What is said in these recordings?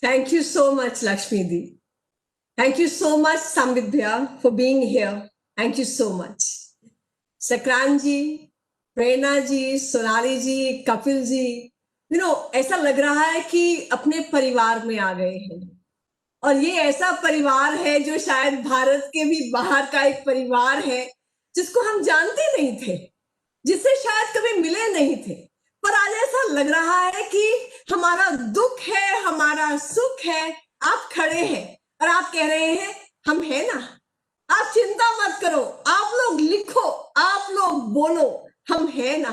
Thank you so much, Lakshmi Di. Thank you so much, Samvidya, for being here. Thank you so much. Sakran ji, प्रेरणा जी, सोनाली जी, कपिल जी, ऐसा लग रहा है कि अपने परिवार में आ गए हैं। और ये ऐसा परिवार है जो शायद भारत के भी बाहर का एक परिवार है, जिसको हम जानते नहीं थे, जिससे शायद कभी मिले नहीं थे, पर आज ऐसा लग रहा है कि हमारा दुख है, हमारा सुख है, आप खड़े हैं और आप कह रहे हैं हम हैं ना, आप चिंता मत करो, आप लोग लिखो, आप लोग बोलो, हम हैं ना।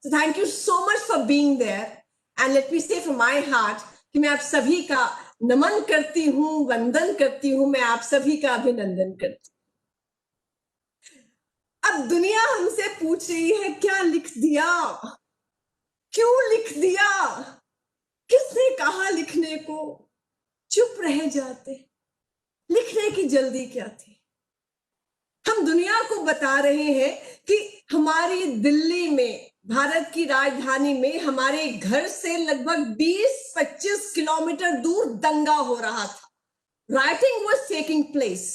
So thank you so much for being there and let me say from my heart कि मैं आप सभी का नमन करती हूँ, वंदन करती हूँ, मैं आप सभी का अभिनंदन करती हूँ। अब दुनिया हमसे पूछ रही है क्या लिख दिया, क्यों लिख दिया, किसने कहा लिखने को, चुप रह जाते, लिखने की जल्दी क्या थी। हम दुनिया को बता रहे हैं कि हमारी दिल्ली में, भारत की राजधानी में, हमारे घर से लगभग 20-25 किलोमीटर दूर दंगा हो रहा था। Rioting was taking place.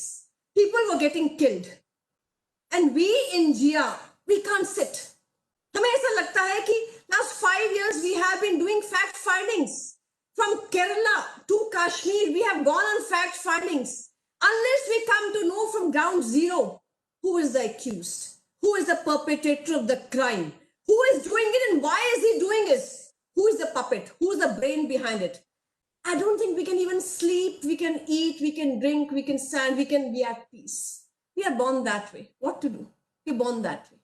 People were getting killed. And we in Jia, we can't sit. हमें ऐसा लगता है कि last 5 years we have been doing fact findings. From Kerala to Kashmir, we have gone on fact findings. Unless we come to know from ground zero who is the accused, who is the perpetrator of the crime, who is doing it and why is he doing it, who is the puppet, who is the brain behind it. I don't think we can even sleep, we can eat, we can drink, we can stand, we can be at peace. We are born that way. What to do? We're born that way.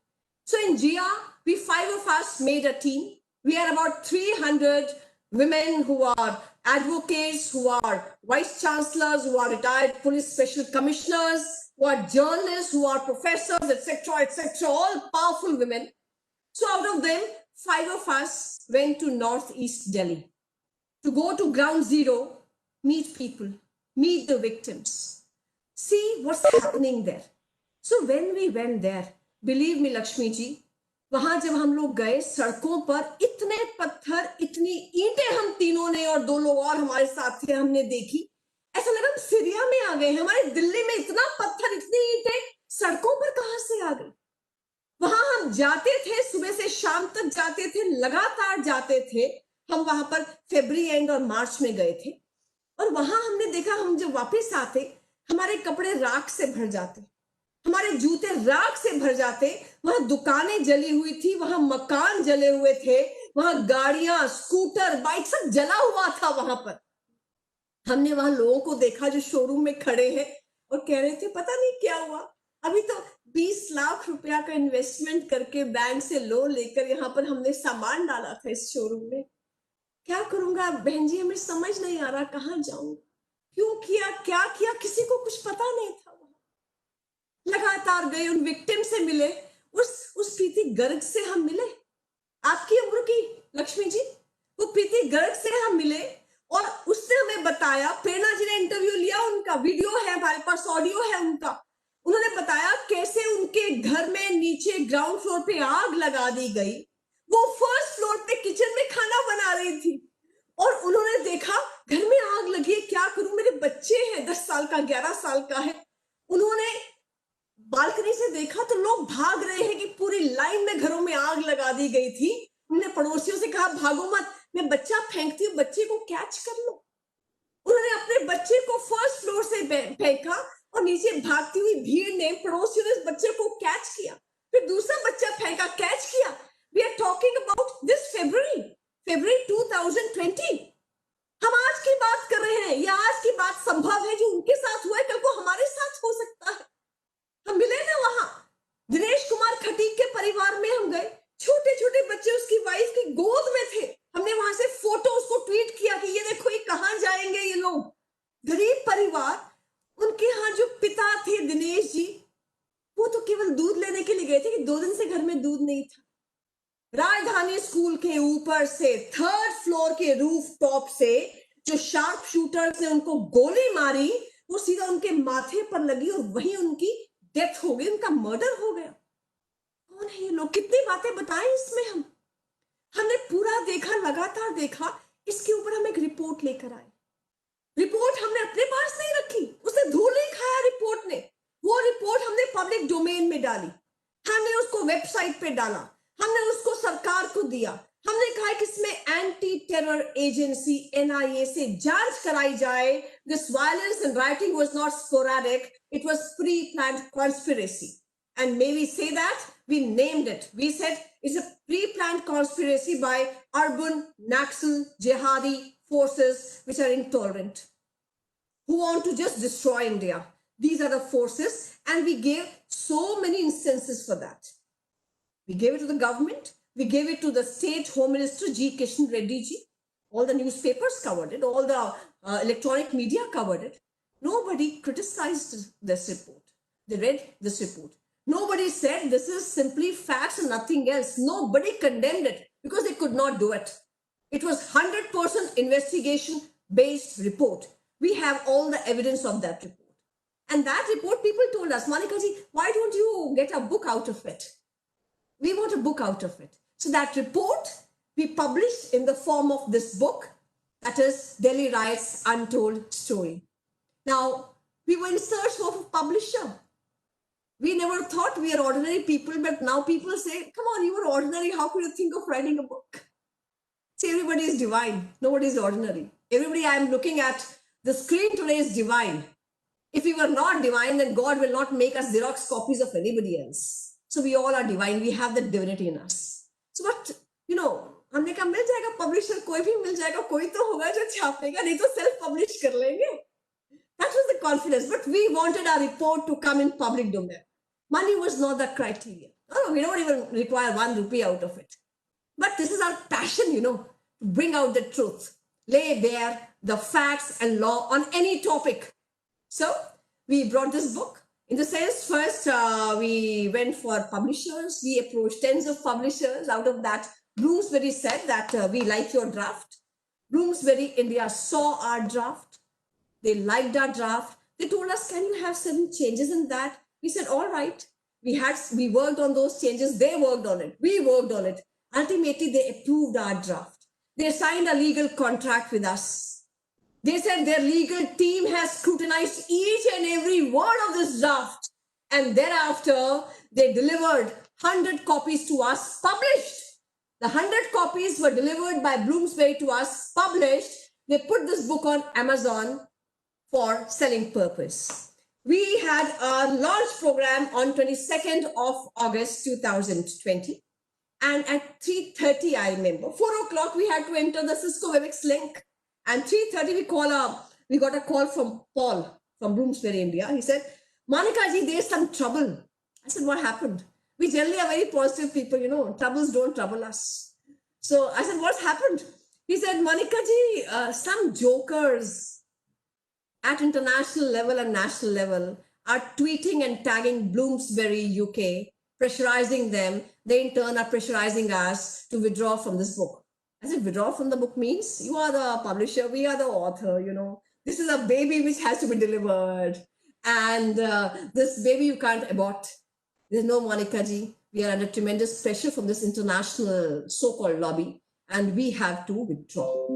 So in Jia, we 5 of us made a team. We are about 300 women who are advocates, who are vice chancellors, who are retired police special commissioners, who are journalists, who are professors, etc., all powerful women. So out of them, 5 of us went to Northeast Delhi to go to ground zero, meet people, meet the victims, see what's happening there. So when we went there, believe me Lakshmi ji, वहां जब हम लोग गए, सड़कों पर इतने पत्थर, इतनी ईंटें हम तीनों ने और 2 लोग और हमारे साथ थे, हमने देखी, ऐसा लगा हम सीरिया में आ गए। हमारे दिल्ली में इतना पत्थर, इतनी ईंटें सड़कों पर कहां से आ गई। वहां हम जाते थे, सुबह से शाम तक जाते थे, लगातार जाते थे। हम वहां पर फरवरी एंड और मार्च में गए थे और वहां हमने देखा, हम जब वापस आते, हमारे कपड़े राख से भर जाते, हमारे जूते राख से भर जाते, वहां दुकानें जली हुई थी, वहां मकान जले हुए थे, वहां गाड़ियां, स्कूटर, बाइक सब जला हुआ था। वहां पर हमने वहां लोगों को देखा जो शोरूम में खड़े हैं और कह रहे थे पता नहीं क्या हुआ, अभी तो 20 लाख रुपया का इन्वेस्टमेंट करके बैंक से लोन लेकर यहाँ पर हमने सामान डाला था इस शोरूम में, क्या करूंगा बहन जी, हमें समझ नहीं आ रहा कहाँ जाऊं, क्यों किया, क्या किया, किसी को कुछ पता नहीं था। लगातार गए, उन विक्टिम से मिले, उस प्रीति गर्ग से हम मिले, आपकी उम्र की लक्ष्मी जी, वो प्रीति गर्ग से हम मिले और उसने हमें बताया, प्रेरणा जी ने इंटरव्यू लिया, उनका वीडियो है हमारे पास, ऑडियो है उनका, उन्होंने बताया कैसे उनके घर में नीचे ग्राउंड फ्लोर पे आग लगा दी गई, वो फर्स्ट फ्लोर पे किचन में खाना बना रही थी और उन्होंने देखा घर में आग लगी है, क्या करूं, मेरे बच्चे हैं, 10 साल का, 11 साल का है। उन्होंने बालकनी से देखा तो लोग भाग रहे हैं कि पूरी लाइन में घरों में आग लगा दी गई थी। उन्होंने पड़ोसियों से कहा भागो मत, मैं बच्चा फेंकती हूँ, बच्चे को कैच कर लो। उन्होंने अपने बच्चे को फर्स्ट फ्लोर से फेंका और नीचे भागती हुई भीड़ ने, पड़ोसियों ने इस बच्चे को कैच किया, फिर दूसरा बच्चा फेंका, कैच किया। We are talking about this February 2020। हम आज की बात कर रहे हैं, या आज की बात संभव है, जो उनके साथ हुआ है कल को हमारे साथ हो सकता है। हम मिले ना वहां, दिनेश कुमार खटीक के परिवार में हम गए, छोटे छोटे बच्चे उसकी वाइफ की गोद में थे, हमने वहां से फोटो उसको ट्वीट किया कि ये देखो ये कहां जाएंगे ये लोग, गरीब परिवार। उनके यहाँ जो पिता थे दिनेश जी, वो तो केवल दूध लेने के लिए गए थे कि 2 दिन से घर में दूध नहीं था। राजधानी स्कूल के ऊपर से 3rd फ्लोर के रूफ टॉप से जो शार्प शूटर्स ने उनको गोली मारी, वो सीधा उनके माथे पर लगी और वहीं उनकी डेथ हो गई, उनका मर्डर हो गया। कौन है ये लोग, कितनी बातें बताएं इसमें। हमने पूरा देखा, लगातार देखा, इसके ऊपर हम एक रिपोर्ट लेकर आए। रिपोर्ट हमने अपने पास नहीं रखी, उसे धूल नहीं खाया रिपोर्ट ने। वो रिपोर्ट हमने पब्लिक डोमेन में डाली, हमने उसको वेबसाइट पे डाला, हमने उसको सरकार को दिया। हमने कहा कि इसमें एंटी टेरर एजेंसी एनआईए से जांच कराई जाए। This violence in writing was not sporadic, it was pre planned conspiracy. And may we say that? We named it. We said it's a pre-planned conspiracy by urban Naxal jihadi forces which are intolerant, who want to just destroy India. These are the forces, and we gave so many instances for that. We gave it to the government. We gave it to the state home minister, G. Kishan Reddy ji. All the newspapers covered it. All the electronic media covered it. Nobody criticized this report. They read this report. Nobody said this is simply facts and nothing else. Nobody condemned it because they could not do it. It was 100% investigation-based report. We have all the evidence of that report. And that report, people told us, Monica ji, why don't you get a book out of it? We want a book out of it. So that report we published in the form of this book, that is Delhi Riots Untold Story. Now, we were in search of a publisher. We never thought we are ordinary people, but now people say, come on, you are ordinary. How could you think of writing a book? See, everybody is divine. Nobody is ordinary. Everybody I am looking at the screen today is divine. If we were not divine, then God will not make us Xerox copies of anybody else. So we all are divine. We have that divinity in us. So but, you know, हमने कहा मिल जाएगा publisher, कोई भी मिल जाएगा, कोई तो होगा जो छापेगा, नहीं तो self-publish कर लेंगे. That was the confidence. But we wanted our report to come in public domain. Money was not the criteria. Oh, we don't even require 1 rupee out of it. But this is our passion, you know, to bring out the truth, lay bare the facts and law on any topic. So we brought this book. In the sense, first we went for publishers. We approached tens of publishers. Out of that, Bloomsbury said that we like your draft. Bloomsbury India saw our draft. They liked our draft. They told us, can you have certain changes in that? We said, all right. We worked on those changes. They worked on it. We worked on it. Ultimately, they approved our draft. They signed a legal contract with us. They said their legal team has scrutinized each and every word of this draft. And thereafter, they delivered 100 copies to us, published. The 100 copies were delivered by Bloomsbury to us, published. They put this book on Amazon for selling purpose. We had a launch program on 22nd of August 2020. And at 3:30, I remember, 4 o'clock, we had to enter the Cisco WebEx link. And 3:30, we got a call from Paul from Bloomsbury, India. He said, Monica ji, there's some trouble. I said, what happened? We generally are very positive people, you know, troubles don't trouble us. So I said, what's happened? He said, Monica ji, some jokers at international level and national level are tweeting and tagging Bloomsbury UK, pressurizing them. They in turn are pressurizing us to withdraw from this book. I said, withdraw from the book means you are the publisher, we are the author, you know. This is a baby which has to be delivered. And this baby you can't abort. There's no Monica ji. We are under tremendous pressure from this international so-called lobby, and we have to withdraw.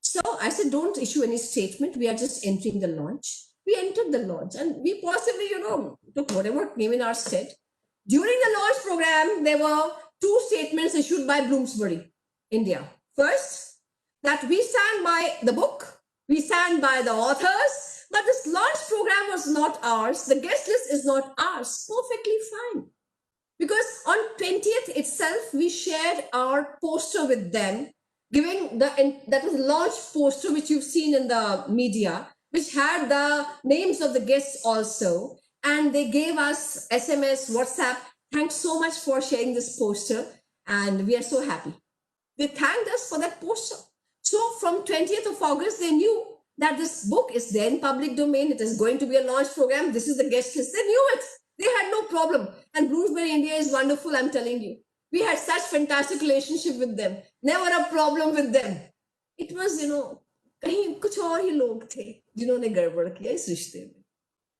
So I said, don't issue any statement. We are just entering the launch. We entered the launch and we possibly, you know, took whatever came in our stead. During the launch program, there were 2 statements issued by Bloomsbury, India. First, that we stand by the book, we stand by the authors, but this launch program was not ours. The guest list is not ours. Perfectly fine. Because on 20th itself, we shared our poster with them, giving that was launch poster which you've seen in the media, which had the names of the guests also, and they gave us SMS, WhatsApp. Thanks so much for sharing this poster, and we are so happy. They thanked us for that poster. So from 20th of August, they knew that this book is there in public domain. It is going to be a launch program. This is the guest list. They knew it. They had no problem. And Bloomsbury India is wonderful, I'm telling you. We had such fantastic relationship with them. Never a problem with them. It was, you know, कहीं कुछ और ही लोग थे जिन्होंने गड़बड़ किया इस रिश्ते में.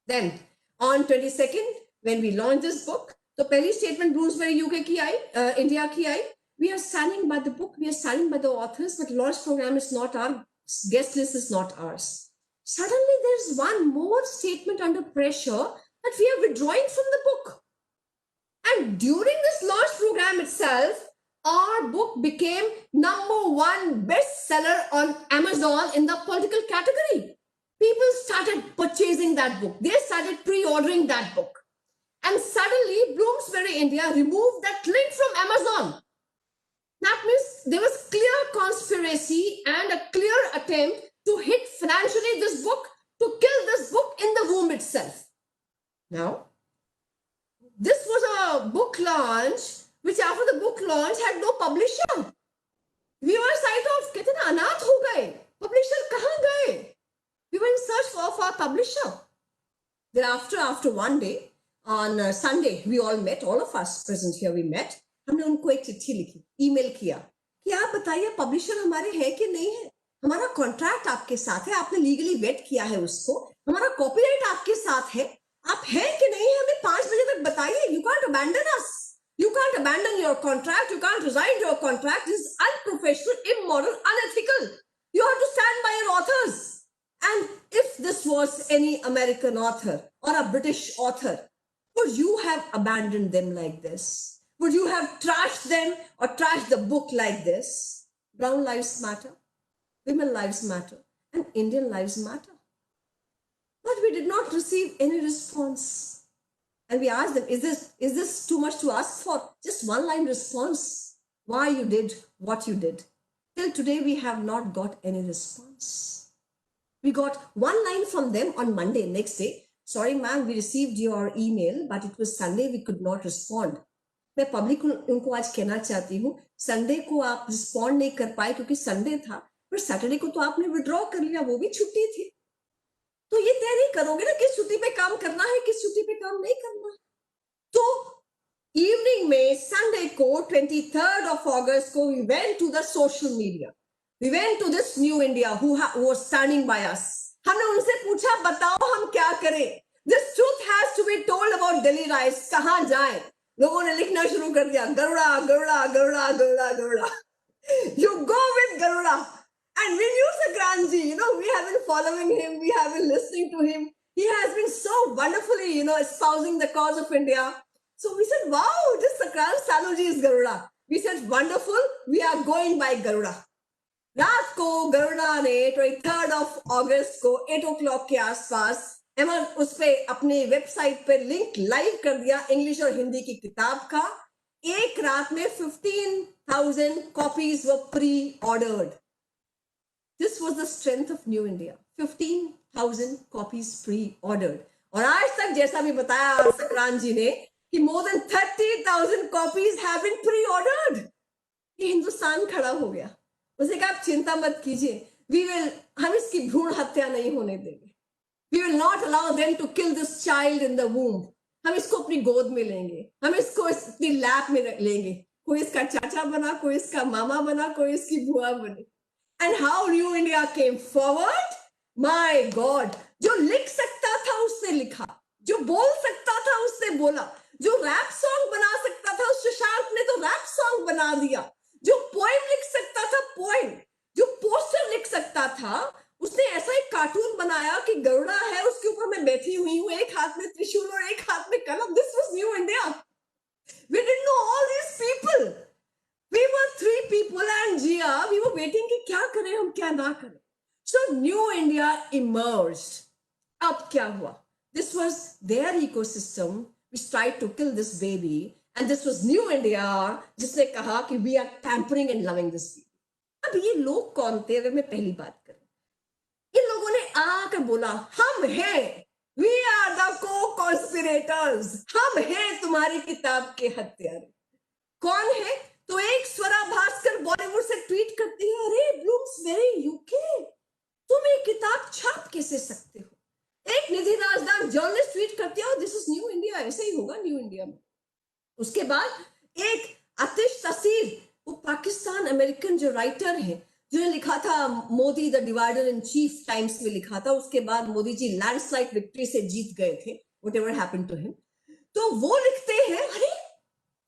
Then on 22nd, when we launched this book, तो पहली statement Bloomsbury UK की आई, India की आई. We are standing by the book, we are standing by the authors, but launch program is not our, guest list is not ours. Suddenly there's one more statement under pressure that we are withdrawing from the book. And during this launch program itself, our book became #1 bestseller on Amazon in the political category. People started purchasing that book. They started pre-ordering that book. And suddenly Bloomsbury India removed that link from Amazon. That means there was clear conspiracy and a clear attempt to hit financially this book, to kill this book in the womb itself. Now, this was a book launch which after the book launch had no publisher. We were sort of कहते ना अनाथ हो गए, publisher कहाँ गए? We were in search of our publisher. Thereafter, after one day on Sunday, we all met, all of us present here, we met. हमने उनको एक चिट्ठी लिखी, ईमेल किया कि आप बताइए पब्लिशर हमारे हैं कि नहीं है, हमारा कॉन्ट्रैक्ट आपके साथ है, आपने लीगली वेट किया है उसको, हमारा कॉपीराइट आपके साथ है, आप हैं कि नहीं है, हमें 5 बजे तक बताइए. You can't abandon us. You can't abandon your contract. You can't resign your contract. This is unprofessional, immoral, unethical. You have to stand by your authors. And if this was any American author or a British author, would you have abandoned them like this? Would you have trashed them or trashed the book like this? Brown lives matter, women lives matter, and Indian lives matter. But we did not receive any response. And we asked them, is this too much to ask for? Just one line response. Why you did what you did. Till today, we have not got any response. We got one line from them on Monday, next day. Sorry, ma'am, we received your email, but it was Sunday, we could not respond. मैं public उनको आज कहना चाहती हूँ, Sunday को आप respond नहीं कर पाए क्योंकि संडे था, पर सैटरडे को तो आपने विड्रॉ कर लिया, वो भी छुट्टी थी. तो ये तय नहीं करोगे ना किस छुट्टी पे काम करना है, किस छुट्टी पे काम नहीं करना. तो इवनिंग में संडे को 23rd of August को we went to the social media. We went to this New India who was standing by us. हमने उनसे पूछा, बताओ हम क्या करें. This truth has to be told about Delhi riots. कहाँ जाएं? लोगों ने लिखना शुरू कर दिया, Garuda Garuda Garuda Garuda Garuda. You go with Garuda. And we knew Sakranji, we have been following him, we have been listening to him. He has been so wonderfully, espousing the cause of India. So we said, wow, this Sakran Saluji is Garuda. We said, wonderful, we are going by Garuda. रात को गरुड़ा ने 23rd of August को 8 o'clock के आसपास उस पे अपने website पे लिंक लाइव कर दिया इंग्लिश और हिंदी की किताब का. एक रात में 15,000 copies were pre-ordered. This was the strength of New India. 15,000 copies pre-ordered. और आज तक जैसा भी बताया सकरान जी ने कि more than 30,000 copies have been pre-ordered. ये हिंदुस्तान खड़ा हो गया. उसने कहा आप चिंता मत कीजिए, हम इसकी भ्रूण हत्या नहीं होने देंगे. We will not allow them to kill this child in the womb. हम इसको अपनी गोद में लेंगे, हम इसको अपनी लैप में लेंगे. कोई इसका चाचा बना, कोई इसका मामा बना, कोई इसकी बुआ बने. And how New India came forward? My God! जो लिख सकता था उसने लिखा, जो बोल सकता था उसने बोला, जो रैप सॉन्ग बना सकता था उस शशांक ने तो रैप सॉन्ग बना दिया. जो पोएम लिख सकता था पोएम, जो पोस्टर लिख सकता था उसने ऐसा एक कार्टून बनाया कि गरुड़ा है, उसके ऊपर मैं बैठी हुई हूँ, एक हाथ में त्रिशूल और एक हाथ में कलम. This was New India. We didn't know all these people. We were 3 people and Jia, we were waiting कि क्या करें हम, क्या ना करें. So New India emerged. अब क्या हुआ? This was their ecosystem which tried to kill this baby, and this was New India जिसने कहा कि we are pampering and loving this baby. अब ये लोग कौन थे? अगर मैं पहली बात करूं, इन लोगों ने आकर बोला हम हैं, we are the co-conspirators, हम हैं तुम्हारी किताब के हत्यारे. कौन है? तो एक स्वरा भास्कर बॉलीवुड से ट्वीट करती है, अरे ब्लूम्सबेरी यूके, तुम ये किताब छाप कैसे सकते हो? एक निधि राजदान जर्नलिस्ट ट्वीट करती है, दिस इज न्यू इंडिया, ऐसे ही होगा न्यू इंडिया में. उसके बाद एक आतिश तसीर, वो पाकिस्तान अमेरिकन जो राइटर है, जिन्होंने लिखा था Modi the divider in chief, times में लिखा था. उसके बाद मोदी जी लैंडस्लाइड विक्ट्री से जीत गए थे, व्हाटएवर हैपेंड टू हिम. तो वो लिखते हैं, अरे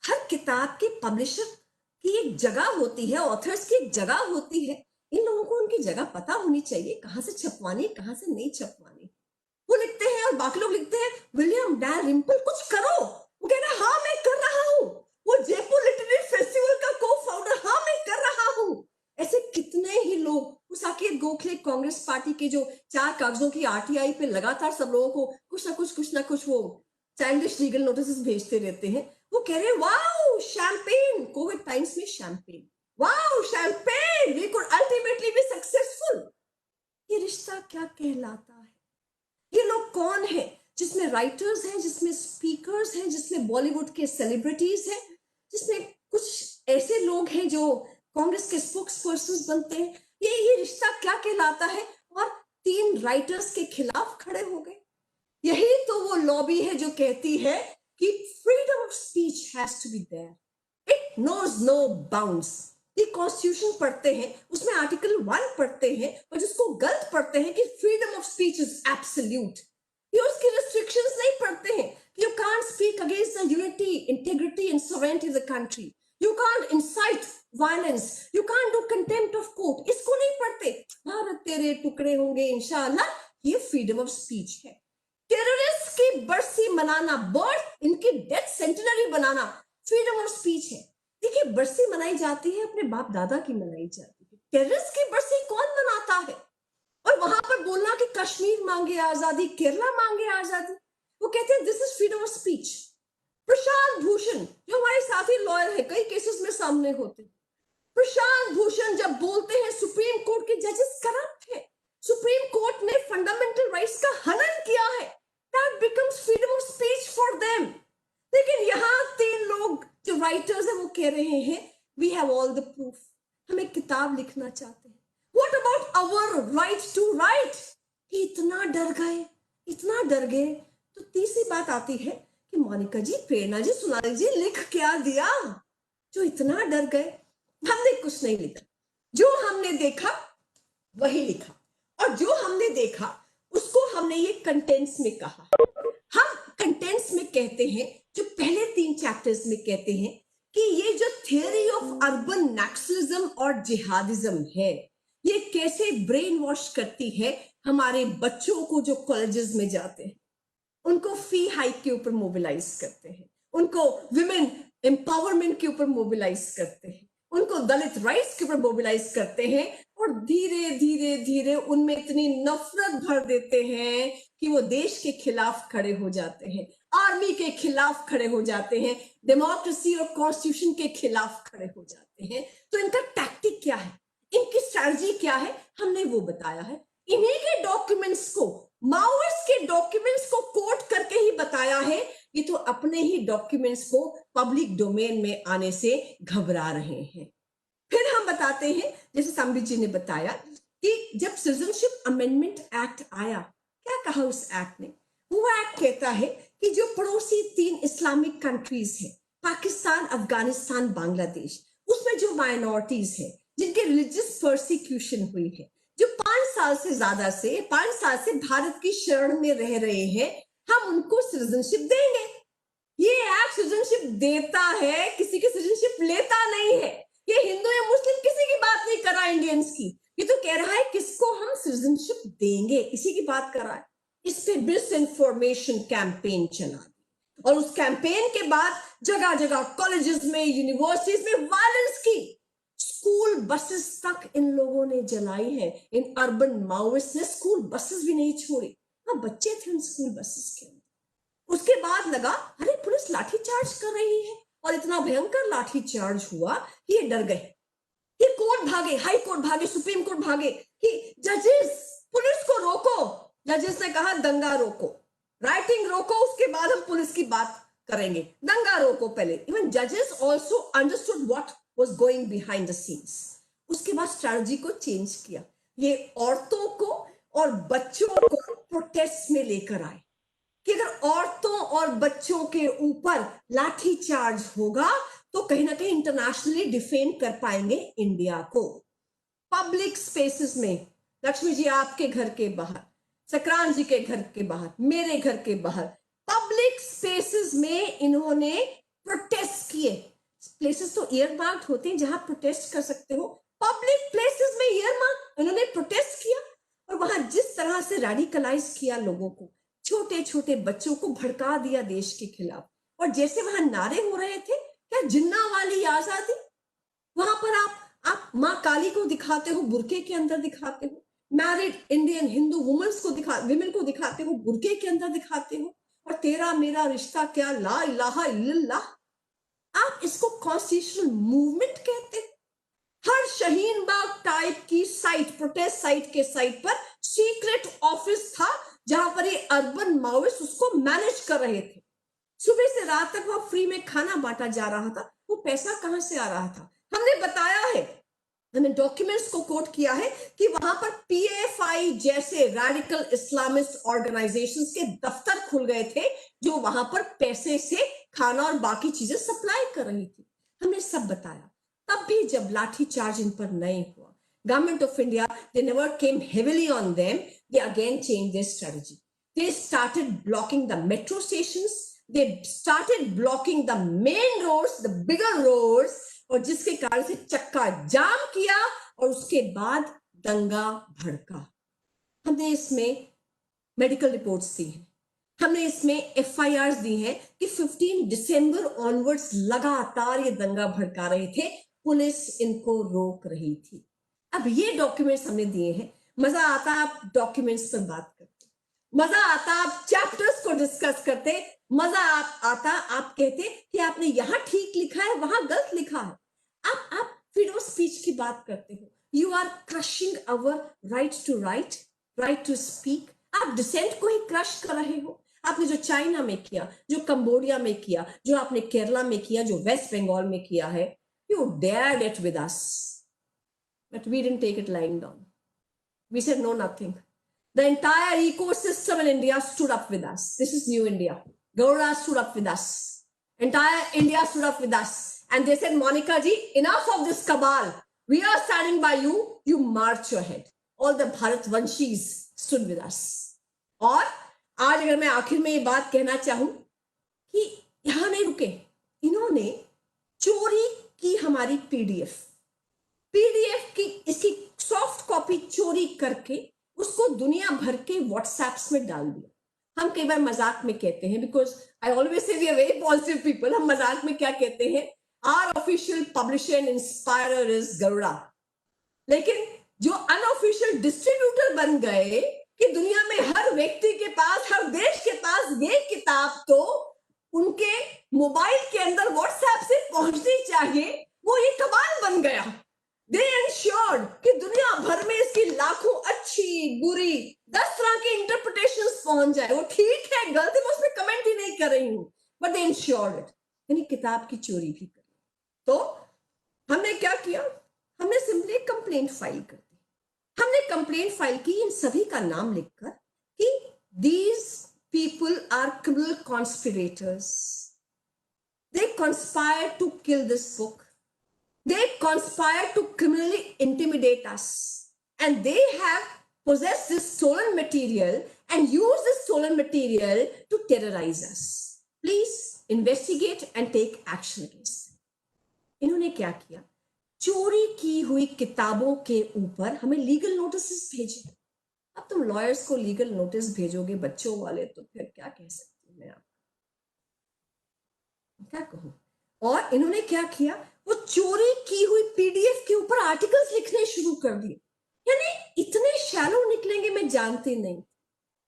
हर किताब के पब्लिशर की एक जगह होती है, ऑथर्स की एक जगह होती है, इन लोगों को उनकी जगह पता होनी चाहिए, कहां से छपवानी कहां से नहीं छपवानी। वो लिखते हैं और बाकी लोग लिखते हैं विलियम डैलिम्पल कुछ करो, वो कह रहा है हाँ मैं कर रहा हूं। वो जयपुर लिटरेरी फेस्टिवल का को फाउंडर, हाँ मैं कर रहा हूं। ऐसे कितने ही लोग, वो साकेत गोखले कांग्रेस पार्टी के जो 4 कागजों की आरटीआई पे लगातार सब लोगों को कुछ ना कुछ वो चाइल्डिश लीगल नोटिस भेजते रहते हैं। वो कह रहे हैं वाओ शैंपेन, कोविड टाइम्स में champagne, wow champagne, we could ultimately be successful. ये रिश्ता क्या कहलाता है? ये लोग कौन है? जिसमें राइटर्स हैं, जिसमें स्पीकर्स हैं, जिसमें बॉलीवुड के सेलिब्रिटीज हैं, जिसमें कुछ ऐसे लोग हैं जो कांग्रेस के स्पोक्स पर्सन बनते हैं। ये रिश्ता क्या कहलाता है? और 3 राइटर्स के खिलाफ खड़े हो गए। यही तो वो लॉबी है जो कहती है कि freedom of speech has to be there, it knows no bounds. ये कॉन्स्टिट्यूशन पढ़ते हैं, उसमें आर्टिकल 1 पढ़ते हैं और जिसको गलत पढ़ते हैं कि freedom of speech is absolute. ये उसकी रिस्ट्रिक्शंस नहीं पढ़ते हैं कि you can't speak against the unity, integrity and sovereignty of the country, you can't insight violence, you can't do contempt of court. इसको नहीं पढ़ते। भारत तेरे टुकड़े होंगे इंशाअल्लाह, ये फ्रीडम ऑफ स्पीच है। टेररिस्ट की बरसी मनाना, बर्थ इनकी death centenary banana freedom of speech है। देखिए बरसी मनाई जाती है, अपने बाप दादा की मनाई जाती है। टेररिस्ट की बरसी कौन मनाता है? और वहां पर बोलना कि कश्मीर मांगे आजादी, केरला मांगे आजादी, वो कहते हैं this is freedom of speech. Prashant Bhushan जो हमारे साथी लॉयर है, कई केसेस में सामने होते, प्रशांत भूषण जब बोलते हैं सुप्रीम कोर्ट के जजेस करप्ट है, सुप्रीम कोर्ट ने फंडामेंटल राइट्स का हनन किया है, that becomes freedom of speech for them. लेकिन यहाँ 3 लोग जो राइटर्स हैं वो कह रहे हैं we have all the proof, हम एक किताब लिखना चाहते हैं। What about our right to write? इतना डर गए। तो तीसरी बात आती है कि मोनिका जी, प्रेरणा जी, सोनाली जी, लिख क्या दिया जो इतना डर गए? हमने कुछ नहीं लिखा, जो हमने देखा वही लिखा, और जो हमने देखा उसको हमने ये कंटेंट्स में कहा। हम कंटेंट्स में कहते हैं, जो पहले 3 चैप्टर्स में कहते हैं कि ये जो थियरी ऑफ अर्बन नक्सलिज्म और जिहादिज्म है, ये कैसे ब्रेन वॉश करती है हमारे बच्चों को जो कॉलेजेस में जाते हैं, उनको फी हाइक के ऊपर मोबिलाइज करते हैं, उनको विमेन एम्पावरमेंट के ऊपर मोबिलाइज करते हैं, उनको दलित राइट्स के ऊपर मोबिलाइज करते हैं, और धीरे धीरे धीरे उनमें इतनी नफरत भर देते हैं कि वो देश के खिलाफ खड़े हो जाते हैं, आर्मी के खिलाफ खड़े हो जाते हैं, डेमोक्रेसी और कॉन्स्टिट्यूशन के खिलाफ खड़े हो जाते हैं। तो इनका टैक्टिक क्या है, इनकी स्ट्रैटेजी क्या है, हमने वो बताया है। इन्हीं के डॉक्यूमेंट्स को, माओइस्ट के डॉक्यूमेंट्स को कोट करके ही बताया है। ये तो अपने ही डॉक्यूमेंट्स को पब्लिक डोमेन में आने से घबरा रहे हैं। फिर हम बताते हैं, जैसे संबित जी ने बताया कि जब सिटीजनशिप अमेंडमेंट एक्ट आया, क्या कहा उस एक्ट ने? वो एक्ट कहता है कि जो पड़ोसी 3 इस्लामिक कंट्रीज हैं, पाकिस्तान, अफगानिस्तान, बांग्लादेश, उसमें जो माइनॉरिटीज हैं, जिनके रिलीजियस परसिक्यूशन हुई है, जो 5 साल से भारत की शरण में रह रहे हैं, हम उनको सिटीजनशिप देंगे। ये एक्ट सिटीजनशिप देता है, किसी की सिटीजनशिप लेता नहीं है। ये हिंदू या मुस्लिम किसी की बात नहीं कर रहा है इंडियंस की, ये तो कह रहा है किसको हम सिटीजनशिप देंगे, इसी की बात कर रहा है। इस पे मिस इन्फॉर्मेशन कैंपेन चला, और उस कैंपेन के बाद जगह जगह कॉलेजेस में, यूनिवर्सिटीज में वायलेंस की, स्कूल बसेस तक इन लोगों ने जलाई है। इन अर्बन माओइस्ट ने स्कूल बसेस भी नहीं छोड़ी। हाँ, बच्चे थे उन स्कूल बसेस के अंदर। उसके बाद लगा अरे पुलिस लाठीचार्ज कर रही है, और इतना भयंकर लाठीचार्ज हुआ कि ये डर गए। ये कोर्ट भागे, हाई कोर्ट भागे, सुप्रीम कोर्ट भागे कि जजेस पुलिस को रोको। जजेस ने कहा दंगा रोको, राइटिंग रोको, उसके बाद हम पुलिस की बात करेंगे, दंगा रोको पहले। इवन जजेस also understood what was going behind the scenes. उसके बाद स्ट्रैटेजी को चेंज किया, ये औरतों को और बच्चों को प्रोटेस्ट में लेकर आए कि अगर औरतों और बच्चों के ऊपर लाठी चार्ज होगा तो कहीं ना कहीं इंटरनेशनली डिफेंड कर पाएंगे इंडिया को। पब्लिक स्पेसेस में, लक्ष्मी जी आपके घर के बाहर, सक्रांत जी के घर के बाहर, मेरे घर के बाहर, पब्लिक स्पेसेस में इन्होंने प्रोटेस्ट किए। प्लेसेस तो ईयर मार्क्ड होते हैं जहां प्रोटेस्ट कर सकते हो, पब्लिक प्लेसेस में ईयर मार्क, उन्होंने प्रोटेस्ट किया और वहां जिस तरह से रेडिकलाइज किया लोगों को, छोटे छोटे बच्चों को भड़का दिया देश के खिलाफ, और जैसे वहां नारे हो रहे थे, क्या जिन्ना वाली आजादी, वहां पर आप माँ काली को दिखाते हो, बुरके के अंदर दिखाते हो, मैरिड इंडियन हिंदू विमेन को दिखाते हो, बुरके के अंदर दिखाते हो, और तेरा मेरा रिश्ता क्या, ला इलाहा इल्लल्लाह, आप इसको कॉन्स्टिट्यूशनल मूवमेंट कहते हैं। हर शहीन बाग टाइप की साइट, प्रोटेस्ट साइट के साइट पर सीक्रेट ऑफिस था जहां पर ये अर्बन माओइस्ट उसको मैनेज कर रहे थे। सुबह से रात तक वहां फ्री में खाना बांटा जा रहा था। वो पैसा कहां से आ रहा था? हमने बताया है, हमने डॉक्यूमेंट्स को कोट किया है कि वहां पर पीएफआई जैसे रेडिकल इस्लामिस्ट ऑर्गेनाइजेशंस के दफ्तर खुल गए थे, जो वहां पर पैसे से खाना और बाकी चीजें सप्लाई कर रही थी। हमने सब बताया। तब भी जब लाठी चार्ज इन पर नहीं हुआ, government of India, they never came heavily on them, they again changed their strategy. They started blocking the metro stations, they started blocking the main roads, the bigger roads, और जिसके कारण से चक्का जाम किया और उसके बाद दंगा भड़का। हमने इसमें मेडिकल रिपोर्ट्स दी हैं, हमने इसमें एफआईआर दी हैं कि 15 दिसंबर ऑनवर्ड्स लगातार ये दंगा भड़का रहे थे, पुलिस इनको रोक रही थी। अब ये डॉक्यूमेंट्स हमने दिए हैं। मजा आता आप डॉक्यूमेंट्स पर बात करते, मजा आता आप चैप्टर्स को डिस्कस करते, मजा आता आप कहते कि आपने यहाँ ठीक लिखा है, वहां गलत लिखा है। आप फ्रीडम ऑफ स्पीच की बात करते हो, you are crushing our right to write, right to speak. आप डिसेंट को ही क्रश कर रहे हो। आपने जो चाइना में किया, जो कंबोडिया में किया, जो आपने केरला में किया, जो वेस्ट बंगाल में किया है, you dared it with us, but we didn't take it lying down. We said no, nothing. The entire ecosystem in India stood up with us. This is new India. Garuda stood up with us. Entire India stood up with us. And they said, Monica ji, enough of this cabal. We are standing by you. You march your head. All the Bharatvanshis stood with us. और आज अगर मैं आखिर में ये बात कहना चाहूं कि यहां नहीं रुके, इन्होंने चोरी की हमारी पीडीएफ की इसकी सॉफ्ट कॉपी चोरी करके उसको दुनिया भर के व्हाट्सएप्स में डाल दिया। हम कई बार मजाक में कहते हैं, because I always say we are very positive people, हम मजाक में क्या कहते हैं, our official publisher and inspirer is Garuda. लेकिन जो अनऑफिशियल डिस्ट्रीब्यूटर बन गए कि दुनिया में हर व्यक्ति के पास, हर देश के पास ये किताब तो उनके मोबाइल के अंदर व्हाट्सएप से पहुंचनी चाहिए, वो ये कमाल बन गया। दे एंश्योर्ड कि दुनिया भर में इसकी लाखों अच्छी बुरी 10 तरह की इंटरप्रिटेशंस पहुंच जाए। वो ठीक है, गलती मैं उसमें कमेंट ही नहीं कर रही हूं, बट दे एंश्योर्ड इट। यानी किताब की चोरी भी करी। तो हमने क्या किया, हमने सिंपली कंप्लेंट फाइल कर दी। हमने कंप्लेंट फाइल की इन सभी का नाम लिखकर कि these people are criminal conspirators. They conspire to kill this book. They conspire to criminally intimidate us. And they have possessed this stolen material and used this stolen material to terrorize us. Please investigate and take action against them. इन्होंने क्या किया, चोरी की हुई किताबों के ऊपर हमें लीगल नोटिस भेजे। अब तुम लॉयर्स को लीगल नोटिस भेजोगे बच्चों वाले, तो फिर क्या कह सकती हूँ मैं आपको, क्या कहूँ। और इन्होंने क्या किया, वो चोरी की हुई पीडीएफ के ऊपर आर्टिकल्स लिखने शुरू कर दिए। यानी इतने शैलो निकलेंगे मैं जानती नहीं।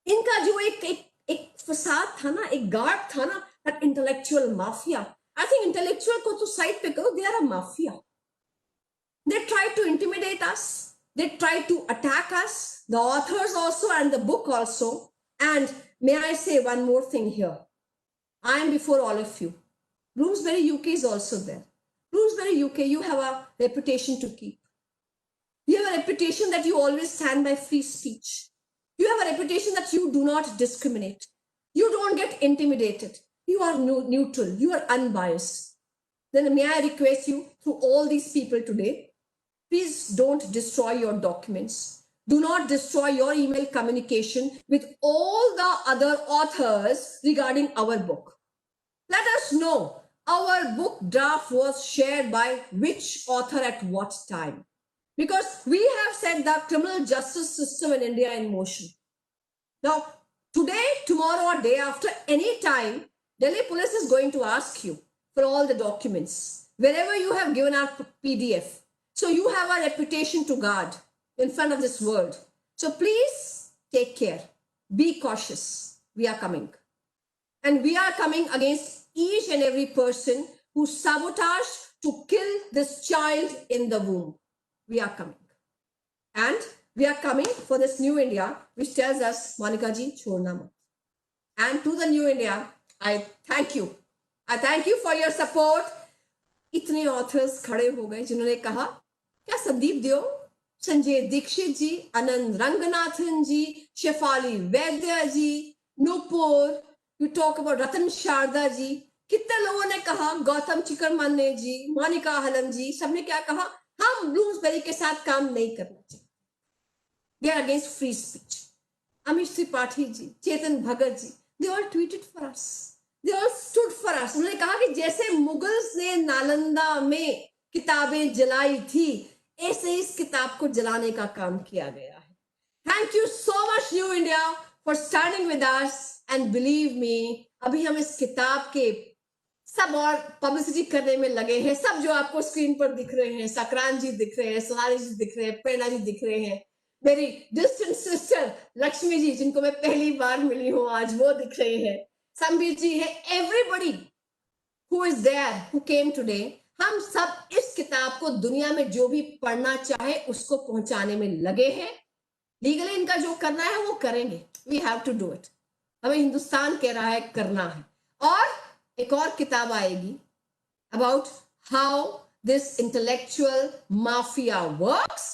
इनका जो एक फसाद था ना, एक गार्ड था ना, that intellectual mafia. I think intellectual को तो साइड पे करो, they are a mafia. They try to intimidate us, they try to attack us, the authors also and the book also. And may I say one more thing here, I am before all of you. Bloomsbury UK is also there. Bloomsbury UK, you have a reputation to keep. You have a reputation that you always stand by free speech. You have a reputation that you do not discriminate. You don't get intimidated. You are neutral. You are unbiased. Then may I request you, through all these people today, please don't destroy your documents. Do not destroy your email communication with all the other authors regarding our book. Let us know our book draft was shared by which author at what time. because we have set the criminal justice system in India in motion. Now, today, tomorrow, or day after, any time, Delhi police is going to ask you for all the documents, wherever you have given out PDF. So you have a reputation to guard in front of this world. So please take care. Be cautious. We are coming. And we are coming against each and every person who sabotaged to kill this child in the womb. We are coming. And we are coming for this new India, which tells us, Monica ji, chhodna mat. And to the new India, I thank you. I thank you for your support. इतने authors खड़े हो गए जिन्होंने कहा, क्या संदीप देओ, संजय दीक्षित जी, आनंद रंगनाथन जी, शेफाली वैद्य जी, Nupur, you talk about रतन शारदा जी, कितने लोगों ने कहा, गौतम चिकरमान्य जी, मोनिका हलम जी, सबने क्या कहा, हम ब्लूम्सबेरी के साथ काम नहीं करना चाहिए. We are against free speech. Amish Tripathi ji, Chetan Bhagat ji, they all tweeted for us. They all stood for us. उन्होंने कहा कि जैसे मुगल्स ने नालंदा में किताबें जलाई थी, ऐसे इस किताब को जलाने का काम किया गया है. Thank you so much New India for standing with us and believe me, अभी हम इस किताब के सब और पब्लिसिटी करने में लगे हैं. सब जो आपको स्क्रीन पर दिख रहे हैं, सक्रांत जी दिख रहे हैं, सोनाली जी दिख रहे हैं, प्रेरणा जी दिख रहे हैं, मेरी डिस्टेंट सिस्टर लक्ष्मी जी जिनको मैं पहली बार मिली हूँ आज, वो दिख रहे हैं, संबीर जी है, everybody who is there who came today. हम सब इस किताब को दुनिया में जो भी पढ़ना चाहे उसको पहुंचाने में लगे हैं. लीगली इनका जो करना है वो करेंगे. We have to do it. हमें हिंदुस्तान कह रहा है करना है. और एक और किताब आएगी about how this intellectual mafia works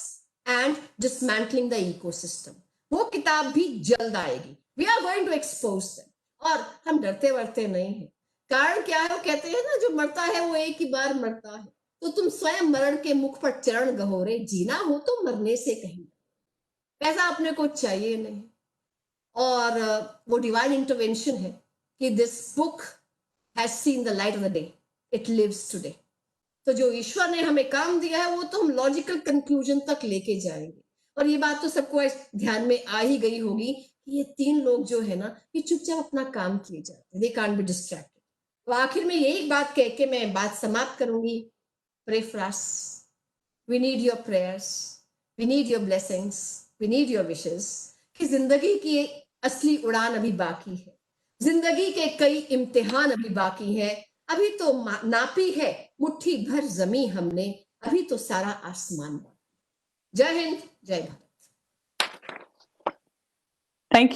and dismantling the ecosystem. वो किताब भी जल्द आएगी. We are going to expose them. और हम डरते वरते नहीं हैं. कारण क्या है, वो कहते हैं ना, जो मरता है वो एक ही बार मरता है. तो तुम स्वयं मरण के मुख पर चरण गहोरे, जीना हो तो मरने से कहीं. पैसा अपने को चाहिए नहीं. और वो डिवाइन इंटरवेंशन है कि this book has seen the light of the day. It lives today. तो जो ईश्वर ने हमें काम दिया है वो तो हम लॉजिकल कंक्लूजन तक लेके जाएंगे. और ये बात तो सबको ध्यान में आ ही गई होगी कि ये तीन लोग जो है ना, ये चुपचाप अपना काम किए जाते हैं. They can't be distracted. तो आखिर में यही बात कह के मैं बात समाप्त करूंगी. Pray for us. We need your prayers, we need your blessings, we need your wishes. कि जिंदगी की असली उड़ान अभी बाकी है. जिंदगी के कई इम्तिहान अभी बाकी है. अभी तो नापी है मुट्ठी भर जमी हमने, अभी तो सारा आसमान. जय हिंद, जय भारत.